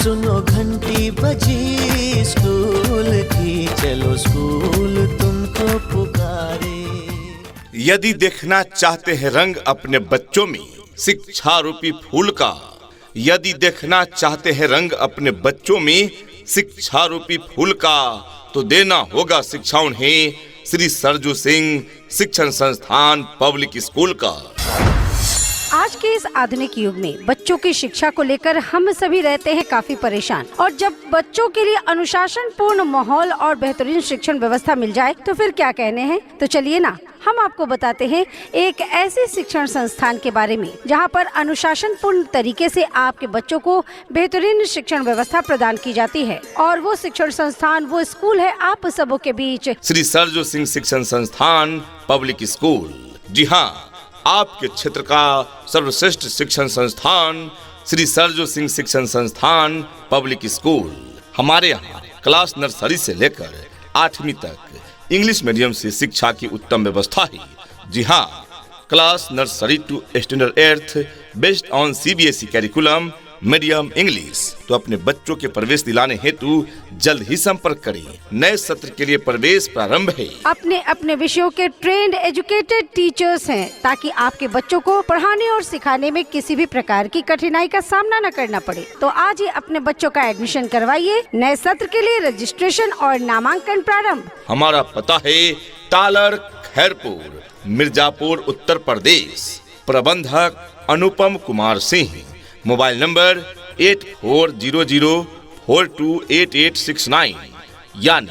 सुनो घंटी बजी स्कूल की, चलो स्कूल तुमको पुकारे। यदि देखना चाहते हैं रंग अपने बच्चों में शिक्षा रूपी फूल का, यदि देखना चाहते हैं रंग अपने बच्चों में शिक्षा रूपी फूल का, तो देना होगा शिक्षा उन्हें श्री सरजू सिंह शिक्षण संस्थान पब्लिक स्कूल का। आज के इस आधुनिक युग में बच्चों की शिक्षा को लेकर हम सभी रहते हैं काफी परेशान, और जब बच्चों के लिए अनुशासन पूर्ण माहौल और बेहतरीन शिक्षण व्यवस्था मिल जाए तो फिर क्या कहने हैं। तो चलिए ना, हम आपको बताते हैं एक ऐसे शिक्षण संस्थान के बारे में जहां पर अनुशासन पूर्ण तरीके से आपके बच्चों को बेहतरीन शिक्षण व्यवस्था प्रदान की जाती है। और वो शिक्षण संस्थान, वो स्कूल है आप सबों के बीच श्री सरजू सिंह शिक्षण संस्थान पब्लिक स्कूल। जी हाँ, आपके क्षेत्र का सर्वश्रेष्ठ शिक्षण संस्थान श्री सरजू सिंह शिक्षण संस्थान पब्लिक स्कूल। हमारे यहाँ क्लास नर्सरी से लेकर 8वीं तक इंग्लिश मीडियम से शिक्षा की उत्तम व्यवस्था है। जी हाँ, class nursery to standard 8th based on CBSE curriculum medium English. तो अपने बच्चों के प्रवेश दिलाने हेतु जल्द ही संपर्क करें। नए सत्र के लिए प्रवेश प्रारंभ है। अपने अपने विषयों के ट्रेंड एजुकेटेड टीचर्स हैं, ताकि आपके बच्चों को पढ़ाने और सिखाने में किसी भी प्रकार की कठिनाई का सामना न करना पड़े। तो आज ही अपने बच्चों का एडमिशन करवाइए। नए सत्र के लिए रजिस्ट्रेशन और नामांकन प्रारंभ। हमारा पता है तालर खैरपुर, मिर्जापुर, उत्तर प्रदेश। प्रबंधक अनुपम कुमार सिंह। मोबाइल नंबर 8400428869 यानी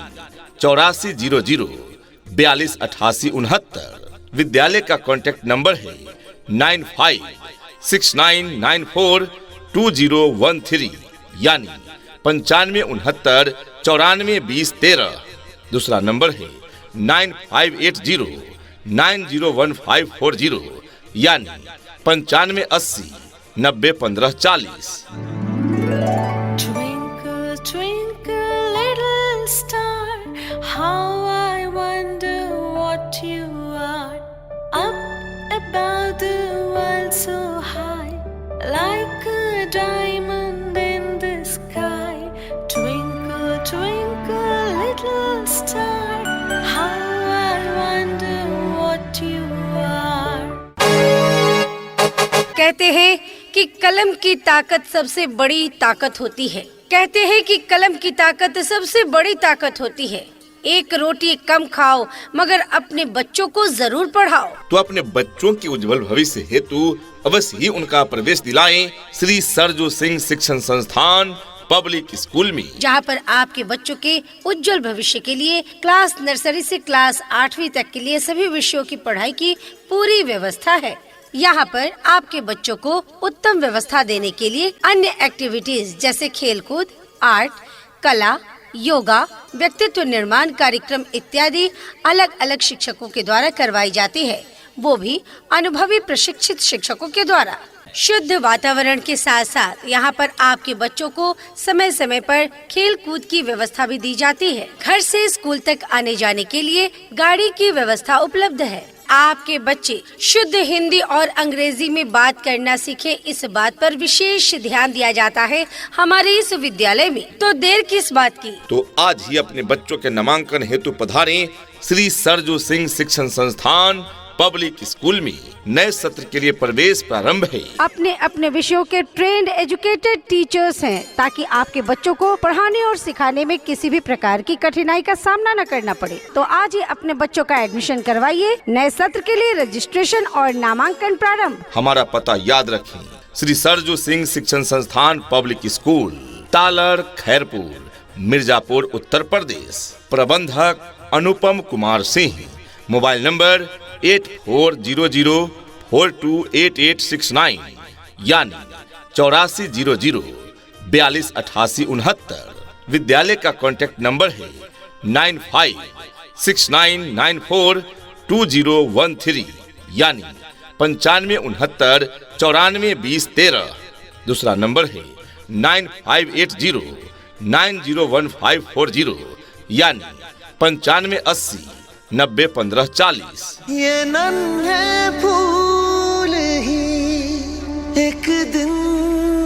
8400428869। विद्यालय का कॉन्टैक्ट नंबर है 9569942013 यानी 9569942013। दूसरा नंबर है 9580901540 यानी 9580901540। Twinkle, twinkle, little star, how I wonder what you are. Up above the world so high, like a diamond in the sky. Twinkle, twinkle, little star, how I wonder what you are. कहते हैं कि कलम की ताकत सबसे बड़ी ताकत होती है। कहते हैं कि कलम की ताकत सबसे बड़ी ताकत होती है। एक रोटी कम खाओ, मगर अपने बच्चों को जरूर पढ़ाओ। तो अपने बच्चों के उज्जवल भविष्य हेतु अवश्य ही उनका प्रवेश दिलाएं श्री सरजू सिंह शिक्षण संस्थान पब्लिक स्कूल में, जहां पर आपके बच्चों के उज्जवल भविष्य के लिए क्लास नर्सरी से क्लास 8वीं तक के लिए सभी विषयों की पढ़ाई की पूरी व्यवस्था है। यहाँ पर आपके बच्चों को उत्तम व्यवस्था देने के लिए अन्य एक्टिविटीज जैसे खेलकूद, आर्ट, कला, योगा, व्यक्तित्व निर्माण कार्यक्रम इत्यादि अलग अलग शिक्षकों के द्वारा करवाई जाती है, वो भी अनुभवी प्रशिक्षित शिक्षकों के द्वारा। शुद्ध वातावरण के साथ साथ यहाँ पर आपके बच्चों को समय समय पर खेल कूद की व्यवस्था भी दी जाती है। घर से स्कूल तक आने जाने के लिए गाड़ी की व्यवस्था उपलब्ध है। आपके बच्चे शुद्ध हिंदी और अंग्रेजी में बात करना सीखे, इस बात पर विशेष ध्यान दिया जाता है हमारे इस विद्यालय में। तो देर किस बात की, तो आज ही अपने बच्चों के नामांकन हेतु पधारें श्री सरजू सिंह शिक्षण संस्थान पब्लिक स्कूल में। नए सत्र के लिए प्रवेश प्रारंभ है। अपने अपने विषयों के ट्रेंड एजुकेटेड टीचर्स हैं, ताकि आपके बच्चों को पढ़ाने और सिखाने में किसी भी प्रकार की कठिनाई का सामना न करना पड़े। तो आज ही अपने बच्चों का एडमिशन करवाइए। नए सत्र के लिए रजिस्ट्रेशन और नामांकन प्रारंभ। हमारा पता याद रखें, श्री सरजू सिंह शिक्षण संस्थान पब्लिक स्कूल, तालर खैरपुर, मिर्जापुर, उत्तर प्रदेश। प्रबंधक अनुपम कुमार सिंह। मोबाइल नंबर 8400428869 यानी 8400428869। विद्यालय का कॉन्टैक्ट नंबर है 9569942013 यानी 9569942013। दूसरा नंबर है 9580901540 यानी 9580 901540। ये नन्हे फूल ही एक दिन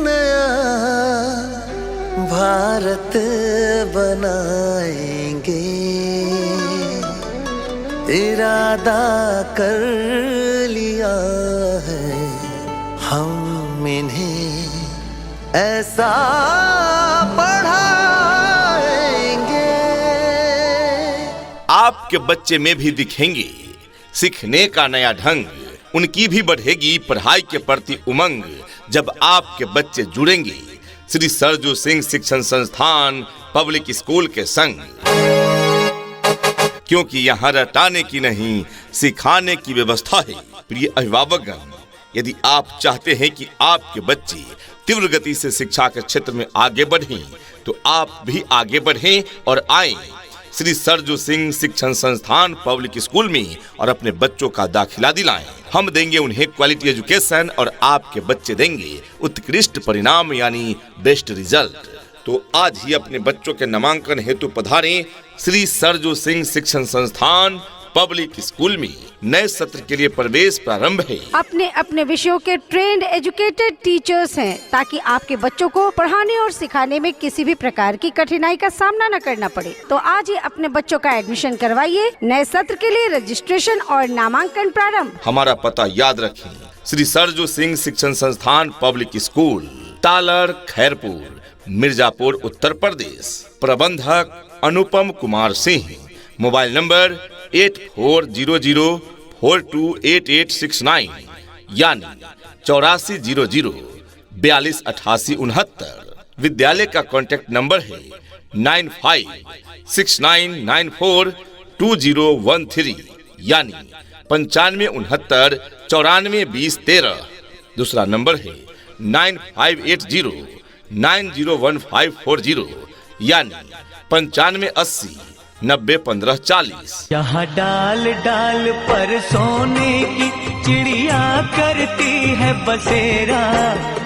नया भारत बनाएंगे, इरादा कर लिया है हम इन्हें ऐसा पढ़ाएंगे। आपके बच्चे में भी दिखेंगे सीखने का नया ढंग, उनकी भी बढ़ेगी पढ़ाई के प्रति उमंग, जब आपके बच्चे जुड़ेंगे श्री सरजू सिंह शिक्षण संस्थान पब्लिक स्कूल के संग। क्योंकि यहाँ रटाने की नहीं, सिखाने की व्यवस्था है। प्रिय अभिभावकगण, यदि आप चाहते हैं कि आपके बच्चे तीव्र गति से शिक्षा के क्षेत्र में आगे बढ़ें, तो आप भी आगे बढ़ें और आएं श्री सरजू सिंह शिक्षण संस्थान पब्लिक स्कूल में और अपने बच्चों का दाखिला दिलाएं। हम देंगे उन्हें क्वालिटी एजुकेशन और आपके बच्चे देंगे उत्कृष्ट परिणाम यानी बेस्ट रिजल्ट। तो आज ही अपने बच्चों के नामांकन हेतु पधारें श्री सरजू सिंह शिक्षण संस्थान पब्लिक स्कूल में। नए सत्र के लिए प्रवेश प्रारंभ है। अपने अपने विषयों के ट्रेंड एजुकेटेड टीचर्स हैं, ताकि आपके बच्चों को पढ़ाने और सिखाने में किसी भी प्रकार की कठिनाई का सामना न करना पड़े। तो आज ही अपने बच्चों का एडमिशन करवाइए। नए सत्र के लिए रजिस्ट्रेशन और नामांकन प्रारंभ। हमारा पता याद रखें, श्री सरजू सिंह शिक्षण संस्थान पब्लिक स्कूल, तालर, खैरपुर, मिर्जापुर, उत्तर प्रदेश। प्रबंधक अनुपम कुमार सिंह। मोबाइल नंबर 8400428869 यानी 8400428869। विद्यालय का कॉन्टैक्ट नंबर है 9569942013 यानी 9569942013। दूसरा नंबर है 9580901540 यानी 9580901540। यहाँ डाल डाल पर सोने की चिड़िया करती है बसेरा,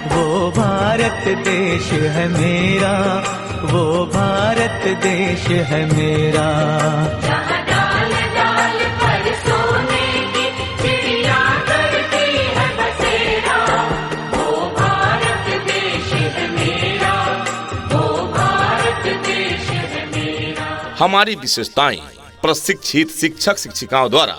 वो भारत देश है मेरा, वो भारत देश है मेरा। जहाँ डाल डाल पर सोने की चिड़िया करती है बसेरा, वो भारत देश है मेरा, वो भारत देश है मेरा। हमारी विशेषताएं: प्रशिक्षित शिक्षक शिक्षिकाओं द्वारा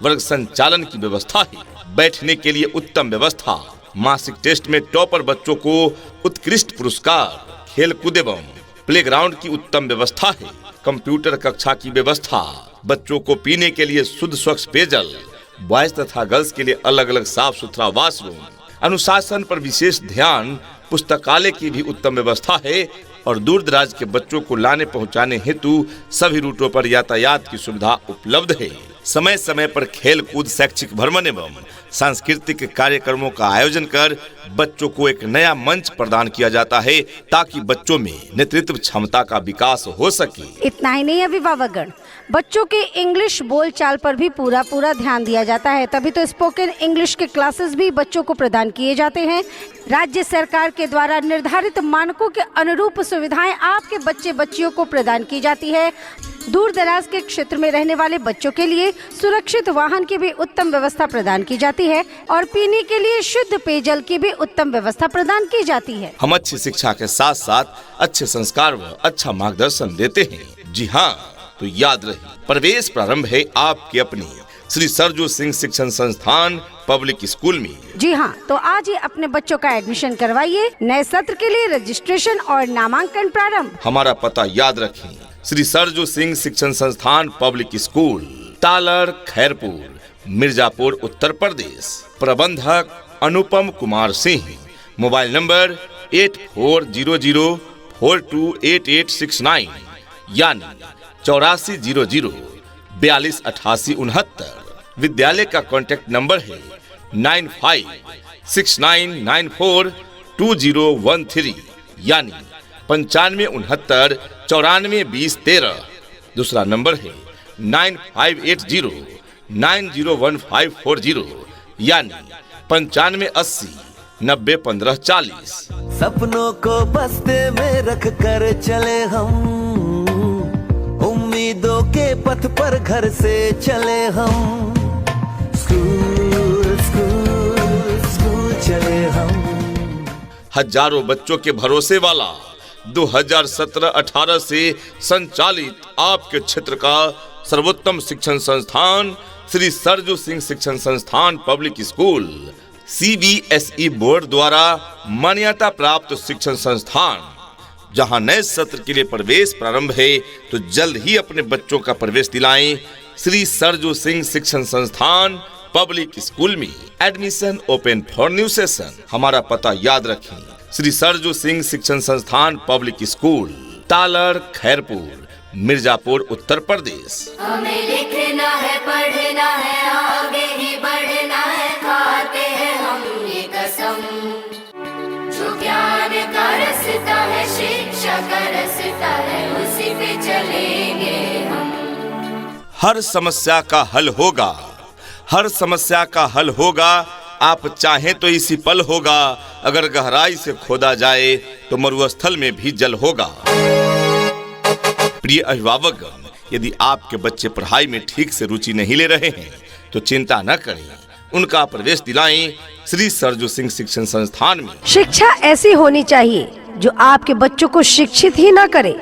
वर्ग संचालन की व्यवस्था है, बैठने के लिए उत्तम व्यवस्था, मासिक टेस्ट में टॉपर बच्चों को उत्कृष्ट पुरस्कार, खेलकूद एवं प्लेग्राउंड की उत्तम व्यवस्था है, कंप्यूटर कक्षा की व्यवस्था, बच्चों को पीने के लिए शुद्ध स्वच्छ पेयजल, बॉयज तथा गर्ल्स के लिए अलग अलग साफ सुथरा वॉशरूम, अनुशासन पर विशेष ध्यान, पुस्तकालय की भी उत्तम व्यवस्था है और दूर दराज के बच्चों को लाने पहुंचाने हेतु सभी रूटों पर यातायात की सुविधा उपलब्ध है। समय समय पर खेल कूद, शैक्षिक भ्रमण एवं सांस्कृतिक कार्यक्रमों का आयोजन कर बच्चों को एक नया मंच प्रदान किया जाता है, ताकि बच्चों में नेतृत्व क्षमता का विकास हो सके। इतना ही नहीं अभिभावकगण, बच्चों के इंग्लिश बोलचाल पर भी पूरा ध्यान दिया जाता है। तभी तो स्पोकन इंग्लिश के क्लासेस भी बच्चों को प्रदान किए जाते हैं। राज्य सरकार के द्वारा निर्धारित मानकों के अनुरूप सुविधाएं आपके बच्चे बच्चियों को प्रदान की जाती है। दूर दराज के क्षेत्र में रहने वाले बच्चों के लिए सुरक्षित वाहन की भी उत्तम व्यवस्था प्रदान की जाती है और पीने के लिए शुद्ध पेयजल की भी उत्तम व्यवस्था प्रदान की जाती है। हम अच्छी शिक्षा के साथ साथ अच्छे संस्कार व अच्छा मार्गदर्शन देते हैं। जी हाँ, तो याद रहे, प्रवेश प्रारंभ है आपके अपने श्री सरजू सिंह शिक्षण संस्थान पब्लिक स्कूल में। जी हाँ, तो आज ही अपने बच्चों का एडमिशन करवाइए। नए सत्र के लिए रजिस्ट्रेशन और नामांकन प्रारंभ। हमारा पता याद रखें, श्री सरजू सिंह शिक्षण संस्थान पब्लिक स्कूल, तालर, खैरपुर, मिर्जापुर, उत्तर प्रदेश। प्रबंधक अनुपम कुमार सिंह। मोबाइल नंबर 8400428869 यानी 8400428869। विद्यालय का कॉन्टैक्ट नंबर है 9569942013 यानी 9569942013। दूसरा नंबर है 9580901540 यानी 9580901540। सपनों को बस्ते में रख कर चले हम, उम्मीदों के पथ पर घर से चले हम, स्कूल स्कूल स्कूल चले हम। हजारों बच्चों के भरोसे वाला 2017-18 से संचालित आपके क्षेत्र का सर्वोत्तम शिक्षण संस्थान श्री सरजू सिंह शिक्षण संस्थान पब्लिक स्कूल CBSE बोर्ड द्वारा मान्यता प्राप्त शिक्षण संस्थान, जहां नए सत्र के लिए प्रवेश प्रारंभ है, तो जल्द ही अपने बच्चों का प्रवेश दिलाएं श्री सरजू सिंह शिक्षण संस्थान पब्लिक स्कूल में। Admission open for new session. हमारा पता याद रखें, श्री सरजू सिंह शिक्षण संस्थान पब्लिक स्कूल, तालड़, खैरपुर, मिर्जापुर, उत्तर प्रदेश। हमें लिखना है, पढ़ना है, आगे ही बढ़ना है, खाते हैं हम ये कसम। जो ज्ञान का रास्ता है, शिक्षा का रास्ता है, उसी पे चलेंगे हम। हर समस्या का हल होगा, हर समस्या का हल होगा। आप चाहें तो इसी पल होगा, अगर गहराई से खोदा जाए तो मरुस्थल में भी जल होगा। प्रिय अभिभावकगण, यदि आपके बच्चे पढ़ाई में ठीक से रुचि नहीं ले रहे हैं तो चिंता न करें, उनका प्रवेश दिलाएं श्री सरजू सिंह शिक्षण संस्थान में। शिक्षा ऐसी होनी चाहिए जो आपके बच्चों को शिक्षित ही न करे,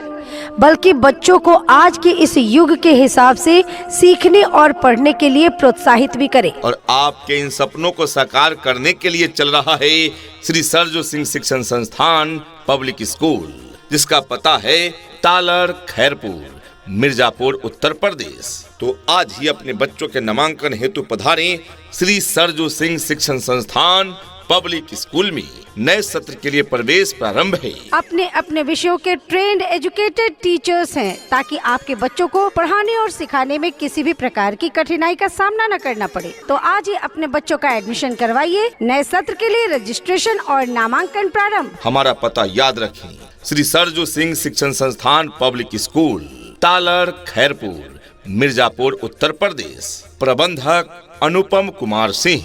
बल्कि बच्चों को आज के इस युग के हिसाब से सीखने और पढ़ने के लिए प्रोत्साहित भी करे। और आपके इन सपनों को साकार करने के लिए चल रहा है श्री सरजू सिंह शिक्षण संस्थान पब्लिक स्कूल, जिसका पता है तालड़, खैरपुर, मिर्जापुर, उत्तर प्रदेश। तो आज ही अपने बच्चों के नामांकन हेतु पधारें श्री सरजू सिंह शिक्षण संस्थान पब्लिक स्कूल में। नए सत्र के लिए प्रवेश प्रारंभ है। अपने अपने विषयों के ट्रेंड एजुकेटेड टीचर्स हैं, ताकि आपके बच्चों को पढ़ाने और सिखाने में किसी भी प्रकार की कठिनाई का सामना न करना पड़े। तो आज ही अपने बच्चों का एडमिशन करवाइए। नए सत्र के लिए रजिस्ट्रेशन और नामांकन प्रारंभ। हमारा पता याद रखें, श्री सरजू सिंह शिक्षण संस्थान पब्लिक स्कूल, तालड़, खैरपुर, मिर्जापुर, उत्तर प्रदेश। प्रबंधक अनुपम कुमार सिंह।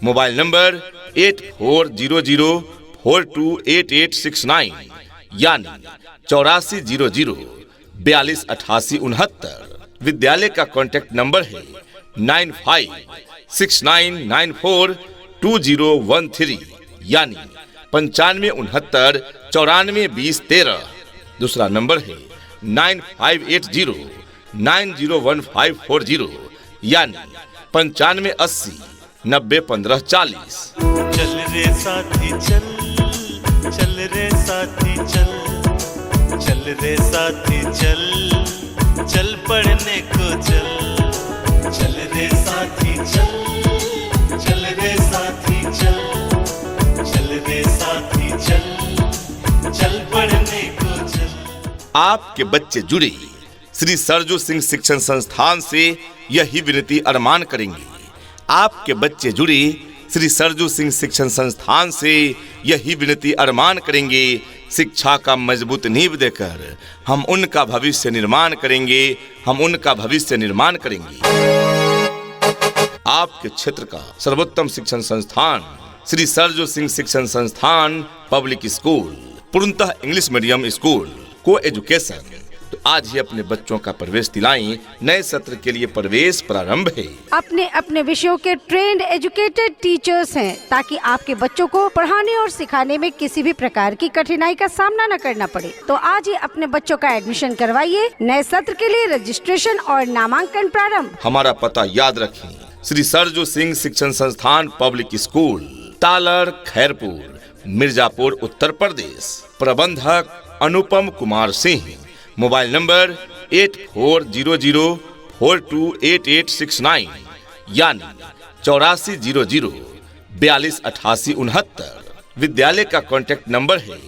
मोबाइल नंबर 8400428869 यानी 8400428869। विद्यालय का कॉन्टैक्ट नंबर है 9569942013 यानी 9569942013। दूसरा नंबर है 9580901540 यानी 9580901540। चल रे साथी चल, चल रे साथी चल, चल रे साथी चल, चल पढ़ने को चल, चल रे साथी चल, चल रे साथी चल, चल रे साथी चल, चल पढ़ने को चल। आपके बच्चे जुड़े श्री सरजू सिंह शिक्षण संस्थान से यही विनती अरमान करेंगे। आपके बच्चे जुड़े श्री सरजू सिंह शिक्षण संस्थान से यही विनती अरमान करेंगे। शिक्षा का मजबूत नींव देकर हम उनका भविष्य निर्माण करेंगे, हम उनका भविष्य निर्माण करेंगे। आपके क्षेत्र का सर्वोत्तम शिक्षण संस्थान श्री सरजू सिंह शिक्षण संस्थान पब्लिक स्कूल, पूर्णतः इंग्लिश मीडियम स्कूल, को एजुकेशन। तो आज ही अपने बच्चों का प्रवेश दिलाएं। नए सत्र के लिए प्रवेश प्रारंभ है। अपने अपने विषयों के ट्रेंड एजुकेटेड टीचर्स हैं, ताकि आपके बच्चों को पढ़ाने और सिखाने में किसी भी प्रकार की कठिनाई का सामना न करना पड़े। तो आज ही अपने बच्चों का एडमिशन करवाइए। नए सत्र के लिए रजिस्ट्रेशन और नामांकन प्रारंभ। हमारा पता याद रखें, श्री सरजू सिंह शिक्षण संस्थान पब्लिक स्कूल, तालड़, खैरपुर, मिर्जापुर, उत्तर प्रदेश। प्रबंधक अनुपम कुमार सिंह। मोबाइल नंबर 8400428869 यानी 8400428869। विद्यालय का कॉन्टैक्ट नंबर है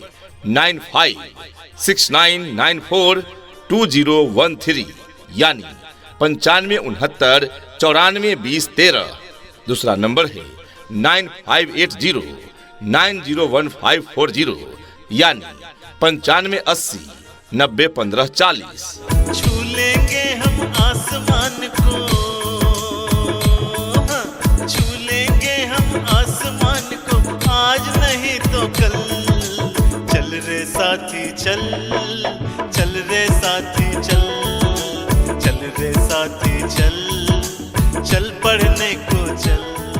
9569942013 यानी 9569942013। दूसरा नंबर है 9580901540 यानी 9580901540। छू लेंगे हम आसमान को, हाँ, छू लेंगे हम आसमान को, आज नहीं तो कल। चल रे साथी चल, चल रे साथी चल, चल रे साथी चल, चल पढ़ने को चल।